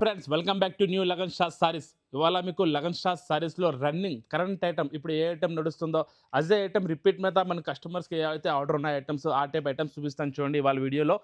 Friends welcome back to new Lagan Sha saris. ఇవాళ మీకు లగన్ షా సారీస్లో రన్నింగ్ కరెంట్ ఐటమ్ ఇప్పుడు ఏ ఐటమ్ నడుస్తుందో అదే ఐటమ్ రిపీట్ మీద మన కస్టమర్స్కి ఏవైతే ఆర్డర్ ఉన్న ఐటమ్స్ ఆ టైప్ ఐటమ్స్ చూపిస్తాను చూడండి. ఇవాళ వీడియోలో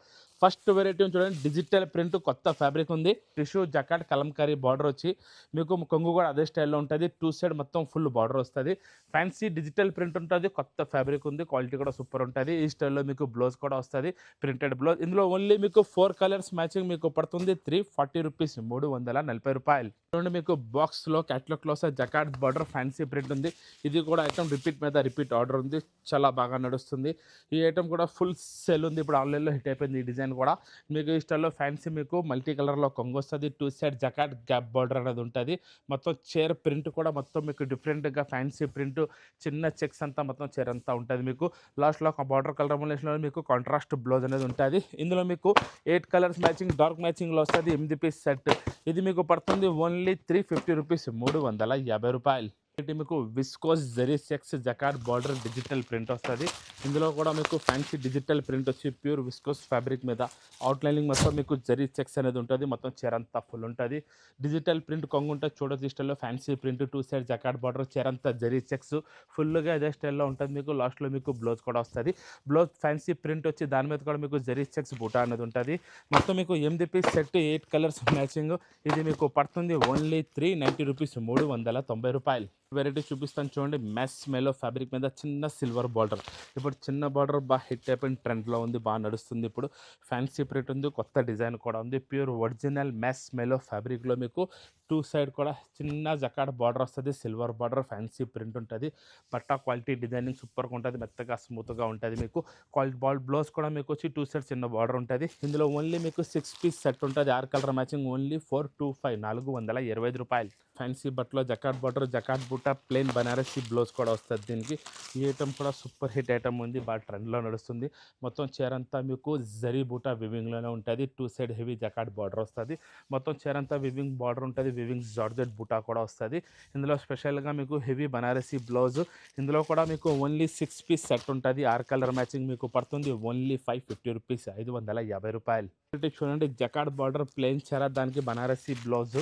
ఫస్ట్ వెరైటీ చూడండి, డిజిటల్ ప్రింట్ కొత్త ఫ్యాబ్రిక్ ఉంది. టిష్యూ జకాట్ కలంకారీ బార్డర్ వచ్చి మీకు కొంగు కూడా అదే స్టైల్లో ఉంటుంది. టూ సైడ్ మొత్తం ఫుల్ బార్డర్ వస్తుంది. ఫ్యాన్సీ డిజిటల్ ప్రింట్ ఉంటుంది. కొత్త ఫ్యాబ్రిక్ ఉంది, క్వాలిటీ కూడా సూపర్ ఉంటుంది. ఈ స్టైల్లో మీకు బ్లౌజ్ కూడా వస్తుంది, ప్రింటెడ్ బ్లౌజ్. ఇందులో ఓన్లీ మీకు 4 కలర్స్ మ్యాచింగ్ మీకు పడుతుంది 340 రూపీస్, 340 రూపాయలు. చూడండి, మీకు బాక్స్లో క్యాట్లాగ్లో జకాట్ బార్డర్ ఫ్యాన్సీ ప్రింట్ ఉంది. ఇది కూడా ఐటమ్ రిపీట్ మీద రిపీట్ ఆర్డర్ ఉంది, చాలా బాగా నడుస్తుంది. ఈ ఐటమ్ కూడా ఫుల్ సెల్ ఉంది, ఇప్పుడు ఆన్లైన్లో హిట్ అయిపోయింది. ఈ డిజైన్ కూడా మీకు ఈ స్టైల్లో ఫ్యాన్సీ మీకు మల్టీ కలర్లో కొంగు వస్తుంది. టూ సైడ్ జకాట్ గ్యాప్ బార్డర్ అనేది ఉంటుంది. మొత్తం చైర్ ప్రింట్ కూడా మొత్తం మీకు డిఫరెంట్గా ఫ్యాన్సీ ప్రింట్, చిన్న చెక్స్ అంతా మొత్తం చైర్ అంతా ఉంటుంది. మీకు లాస్ట్లో ఒక బార్డర్ కలర్ కాంబినేషన్లో మీకు కాంట్రాస్ట్ బ్లౌజ్ అనేది ఉంటుంది. ఇందులో మీకు 8 కలర్స్ మ్యాచింగ్ డార్క్ మ్యాచింగ్లో వస్తుంది. 8 పీస్ సెట్. ఇది మీకు పడుతుంది ఓన్లీ 350 రూపీస్, 350 రూపాయలు. ఇది మీకు viscose zari checks jacquard border digital print వస్తుంది. ఇందులో కూడా మీకు ఫ్యాన్సీ డిజిటల్ ప్రింట్ వచ్చి ప్యూర్ విస్కోస్ ఫ్యాబ్రిక్ మీద అవుట్లైనింగ్ మొత్తం మీకు జెరీ చెక్స్ అనేది ఉంటుంది. మొత్తం చీరంతా ఫుల్ ఉంటుంది. డిజిటల్ ప్రింట్ కొంగు ఉంటుంది చూడొచ్చు. స్టైల్లో fancy print, two side jacquard border, చీరంతా జెరీ చెక్స్ ఫుల్గా అదే స్టైల్లో ఉంటుంది. మీకు లాస్ట్లో మీకు బ్లౌజ్ కూడా వస్తుంది. బ్లౌజ్ ఫ్యాన్సీ ప్రింట్ వచ్చి దాని మీద కూడా మీకు జెరీ చెక్స్ బూటా అనేది ఉంటుంది. మొత్తం మీకు 8 పీస్ సెట్, 8 కలర్స్ మ్యాచింగ్. ఇది మీకు పడుతుంది ఓన్లీ 390 రూపీస్, 390 రూపాయలు. వెరైటీ చూపిస్తాను చూడండి. మెస్ మెలో ఫ్యాబ్రిక్ మీద చిన్న సిల్వర్ బార్డర్. ఇప్పుడు చిన్న బార్డర్ బాగా హిట్ అయిపోయిన ట్రెండ్లో ఉంది, బాగా నడుస్తుంది. ఇప్పుడు ఫ్యాన్సీ ప్రింట్ ఉంది, కొత్త డిజైన్ కూడా ఉంది. ప్యూర్ ఒరిజినల్ మెస్ మెలో ఫ్యాబ్రిక్లో మీకు టూ సైడ్ కూడా చిన్న జకాట్ బార్డర్ వస్తుంది. సిల్వర్ బార్డర్ ఫ్యాన్సీ ప్రింట్ ఉంటుంది. బట్టా క్వాలిటీ డిజైనింగ్ సూపర్గా ఉంటుంది, మెత్తగా స్మూత్గా ఉంటుంది. మీకు క్వాలిటీ బ్లౌజ్ కూడా మీకు వచ్చి టూ సైడ్ చిన్న బార్డర్ ఉంటుంది. ఇందులో ఓన్లీ మీకు 6 పీస్ సెట్ ఉంటుంది. 6 కలర్ మ్యాచింగ్ ఓన్లీ 425, 425 రూపాయలు. ఫ్యాన్సీ బట్టలో జకాట్ బార్డర్, జకాట్ బూటా, ప్లెయిన్ బనారసీ బ్లౌజ్ కూడా వస్తుంది దీనికి. ఈ ఐటమ్ కూడా సూపర్ హిట్ ఐటమ్ ఉంది, బాగా ట్రెండ్లో నడుస్తుంది. మొత్తం చీర అంతా మీకు జరీ బూటా వివింగ్లోనే ఉంటుంది. టూ సైడ్ హెవీ జకాట్ బార్డర్ వస్తుంది. మొత్తం చీర అంతా వివింగ్ బార్డర్ ఉంటుంది. వివింగ్ జార్జెట్ బూటా కూడా వస్తుంది. ఇందులో స్పెషల్గా మీకు హెవీ బనారసీ బ్లౌజ్. ఇందులో కూడా మీకు ఓన్లీ 6 పీస్ సెట్ ఉంటుంది. 6 కలర్ మ్యాచింగ్ మీకు పడుతుంది ఓన్లీ 550 రూపీస్, 550 రూపాయలు. చూడండి, జకాట్ బార్డర్ ప్లెయిన్ చీర, దానికి బనారసీ బ్లౌజ్,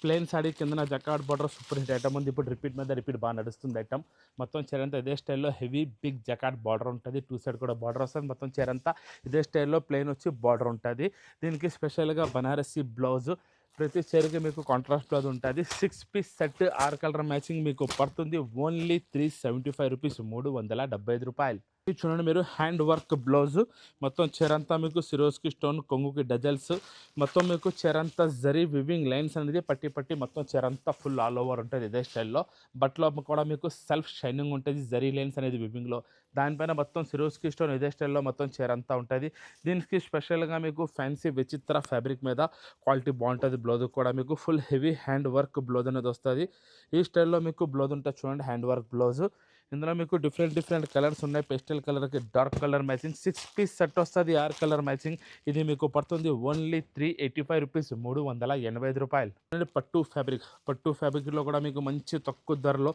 ప్లెయిన్ సాడీ కింద జకాట్ బార్డర్ సూపర్ హిట్ ఐటమ్ ఉంది. ఇప్పుడు రిపీట్ మీద రిపీట్ బాగా నడుస్తుంది ఐటమ్. మొత్తం చీరంతా ఇదే స్టైల్లో హెవీ బిగ్ జకాట్ బార్డర్ ఉంటుంది. టూ సైడ్ కూడా బార్డర్ వస్తుంది. మొత్తం చీరంతా ఇదే స్టైల్లో ప్లెయిన్ వచ్చి బార్డర్ ఉంటుంది. దీనికి స్పెషల్గా బనారసీ బ్లౌజ్, ప్రతి చీరకి మీకు కాంట్రాస్ట్ బ్లౌజ్ ఉంటుంది. 6 పీస్ సెట్, 6 కలర్ మ్యాచింగ్ మీకు పడుతుంది ఓన్లీ 375 రూపీస్, 375 రూపాయలు. ఇది చూడండి, మీరు హ్యాండ్ వర్క్ బ్లౌజ్. మొత్తం చీరంతా మీకు సిరోస్కి స్టోన్, కొంగుకి డజల్స్, మొత్తం మీకు చీరంతా జరీ వివింగ్ లైన్స్ అనేది పట్టి పట్టి మొత్తం చీరంతా ఫుల్ ఆల్ ఓవర్ ఉంటుంది ఇదే స్టైల్లో. బట్లో కూడా మీకు సెల్ఫ్ షైనింగ్ ఉంటుంది, జరీ లైన్స్ అనేది వివింగ్లో. దానిపైన మొత్తం సిరోస్కి స్టోన్ ఇదే స్టైల్లో మొత్తం చీరంతా ఉంటుంది. దీనికి స్పెషల్గా మీకు ఫ్యాన్సీ విచిత్ర ఫ్యాబ్రిక్ మీద క్వాలిటీ బాగుంటుంది. బ్లౌజ్ కూడా మీకు full heavy hand work blouse అనేది వస్తుంది. ఈ స్టైల్లో మీకు బ్లౌజ్ ఉంటుంది చూడండి, హ్యాండ్ వర్క్ బ్లౌజ్. ఇందులో మీకు డిఫరెంట్ కలర్స్ ఉన్నాయి. పేస్టల్ కలర్కి dark colour matching. 6 piece set వస్తుంది, 6 కలర్ మ్యాచింగ్. ఇది మీకు పడుతుంది ఓన్లీ 385 రూపీస్, 385 రూపాయలు. పట్టు ఫ్యాబ్రిక్, పట్టు ఫ్యాబ్రిక్లో కూడా మీకు మంచి తక్కువ ధరలో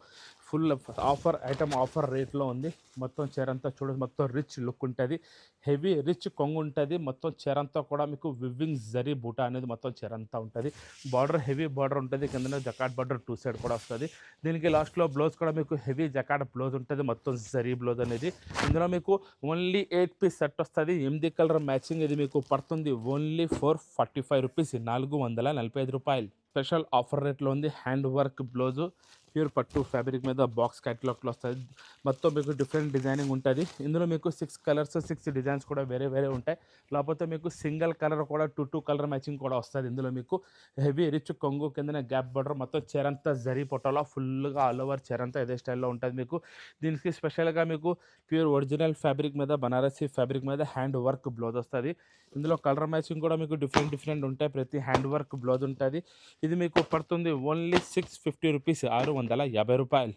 ఫుల్ ఆఫర్ ఐటమ్, ఆఫర్ రేట్లో ఉంది. మొత్తం చీరంతా చూడండి, మొత్తం రిచ్ లుక్ ఉంటుంది. హెవీ రిచ్ కొంగు ఉంటుంది. మొత్తం చీరంతా కూడా మీకు వివింగ్ జరీ బూటా అనేది మొత్తం చీరంతా ఉంటుంది. బార్డర్ హెవీ బార్డర్ ఉంటుంది, కింద జకాట్ బార్డర్ టూ సైడ్ కూడా వస్తుంది. దీనికి లాస్ట్లో బ్లౌజ్ కూడా మీకు హెవీ జకాట్ బ్లౌజ్ ఉంటుంది, మొత్తం జరీ బ్లౌజ్ అనేది. ఇందులో మీకు ఓన్లీ 8 పీస్ సెట్ వస్తుంది, 8 కలర్ మ్యాచింగ్. ఇది మీకు పడుతుంది ఓన్లీ 445 రూపీస్, 445 రూపాయలు. స్పెషల్ ఆఫర్ రేట్లో ఉంది. హ్యాండ్ వర్క్ బ్లౌజు, ప్యూర్ పట్టు ఫ్యాబ్రిక్ మీద బాక్స్ క్యాటలాగ్లో వస్తుంది. మొత్తం మీకు డిఫరెంట్ డిజైనింగ్ ఉంటుంది. ఇందులో మీకు 6 కలర్స్, 6 డిజైన్స్ కూడా వేరే ఉంటాయి. లేకపోతే మీకు సింగిల్ కలర్ కూడా 2 కలర్ మ్యాచింగ్ కూడా వస్తుంది. ఇందులో మీకు హెవీ రిచ్ కొంగు, కింద గ్యాప్ బార్డర్, మొత్తం చీరంతా జరీ పొట్టలో ఫుల్గా ఆల్ ఓవర్ చీరంతా ఇదే స్టైల్లో ఉంటుంది. మీకు దీనికి స్పెషల్గా మీకు ప్యూర్ ఒరిజినల్ ఫ్యాబ్రిక్ మీద, బనారసీ ఫ్యాబ్రిక్ మీద హ్యాండ్ వర్క్ బ్లౌజ్ వస్తుంది. ఇందులో కలర్ మ్యాచింగ్ కూడా మీకు డిఫరెంట్ ఉంటాయి. ప్రతి హ్యాండ్ వర్క్ బ్లౌజ్ ఉంటుంది. ఇది మీకు పడుతుంది ఓన్లీ 650 రూపీస్, 650 రూపాయలు.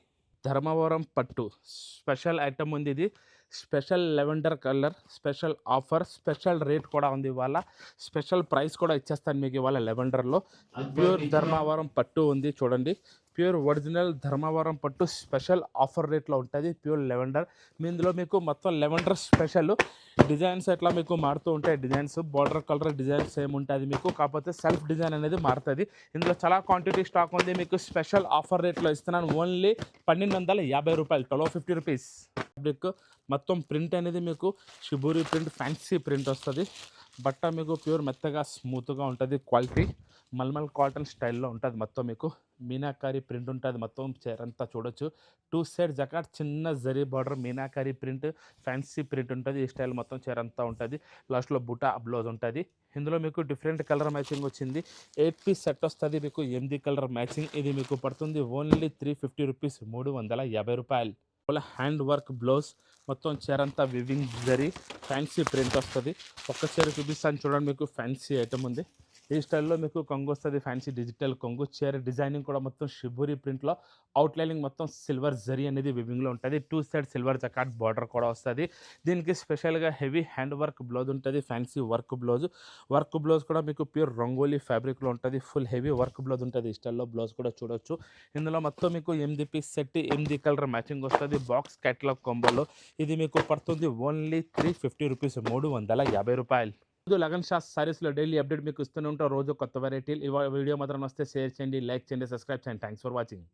ధర్మవరం పట్టు స్పెషల్ ఐటమ్ ఉంది. ఇది special lavender colour, special offer, special rate కూడా ఉంది. ఇవాళ స్పెషల్ ప్రైస్ కూడా ఇచ్చేస్తాను మీకు ఇవాళ. లెవెండర్లో ప్యూర్ ధర్మవరం పట్టు ఉంది చూడండి. ప్యూర్ ఒరిజినల్ ధర్మవరం పట్టు స్పెషల్ ఆఫర్ రేట్లో ఉంటుంది. ప్యూర్ లెవెండర్ ఇందులో మీకు మొత్తం లెవెండర్ స్పెషల్ డిజైన్స్ ఎట్లా మీకు మారుతూ ఉంటాయి. Designs border colour designs same ఉంటుంది మీకు, కాకపోతే సెల్ఫ్ డిజైన్ అనేది మారుతుంది. ఇందులో చాలా క్వాంటిటీ స్టాక్ ఉంది. మీకు స్పెషల్ ఆఫర్ రేట్లో ఇస్తున్నాను. ఓన్లీ 1250 రూపాయలు, 1250 రూపీస్. ఫ్యాబ్రిక్ మొత్తం ప్రింట్ అనేది మీకు షిబూరి ప్రింట్, ఫ్యాన్సీ ప్రింట్ వస్తుంది. బట్ట మీకు ప్యూర్ మెత్తగా స్మూత్గా ఉంటుంది. క్వాలిటీ మల్మల్ కాటన్ స్టైల్లో ఉంటుంది. మొత్తం మీకు మీనాకారి ప్రింట్ ఉంటుంది. మొత్తం చీరంతా చూడొచ్చు. 2 సైడ్ జకాట్ చిన్న zari border meenakari print, fancy print ఉంటుంది. ఈ స్టైల్ మొత్తం చీరంతా ఉంటుంది. లాస్ట్లో బుటా బ్లౌజ్ ఉంటుంది. ఇందులో మీకు డిఫరెంట్ కలర్ మ్యాచింగ్ వచ్చింది. 8 పీస్ సెట్ వస్తుంది మీకు 8 కలర్ మ్యాచింగ్. ఇది మీకు పడుతుంది ఓన్లీ 350 రూపీస్, 350 రూపాయలు. హ్యాండ్ వర్క్ బ్లౌజ్ మొత్తం చీరంతా వివింగ్ జరీ ఫ్యాన్సీ ప్రింట్ వస్తుంది. ఒక్క చీర చూపిస్తాను చూడండి. మీకు ఫ్యాన్సీ ఐటమ్ ఉంది. ఈ స్టైల్లో మీకు కొంగు వస్తుంది. ఫ్యాన్సీ డిజిటల్ కొంగు. చీర డిజైనింగ్ కూడా మొత్తం షిబూరి ప్రింట్లో అవుట్లైనింగ్ మొత్తం సిల్వర్ జరీ అనేది వివింగ్లో ఉంటుంది. 2 సైడ్ సిల్వర్ జకాట్ బార్డర్ కూడా వస్తుంది. దీనికి స్పెషల్గా హెవీ హ్యాండ్ వర్క్ బ్లౌజ్ ఉంటుంది. ఫ్యాన్సీ వర్క్ బ్లౌజ్ కూడా మీకు ప్యూర్ రంగోలీ ఫ్యాబ్రిక్లో ఉంటుంది. ఫుల్ హెవీ వర్క్ బ్లౌజ్ ఉంటుంది. ఈ స్టైల్లో బ్లౌజ్ కూడా చూడొచ్చు. ఇందులో మొత్తం మీకు 8 పీస్ సెట్, 8 కలర్ మ్యాచింగ్ వస్తుంది. బాక్స్ క్యాటలాగ్ కొంబోలో ఇది మీకు పడుతుంది ఓన్లీ 350 రూపీస్, 350 రూపాయలు. లగన్ షా సారీస్లో డైలీ అప్డేట్ మీకు ఇస్తూనే ఉంటాం. రోజు కొత్త వెరైటీలు. ఈ వీడియో మాత్రం వస్తే షేర్ చేయండి, లైక్ చేయండి, సబ్స్క్రైబ్ చేయండి. Thanks for watching.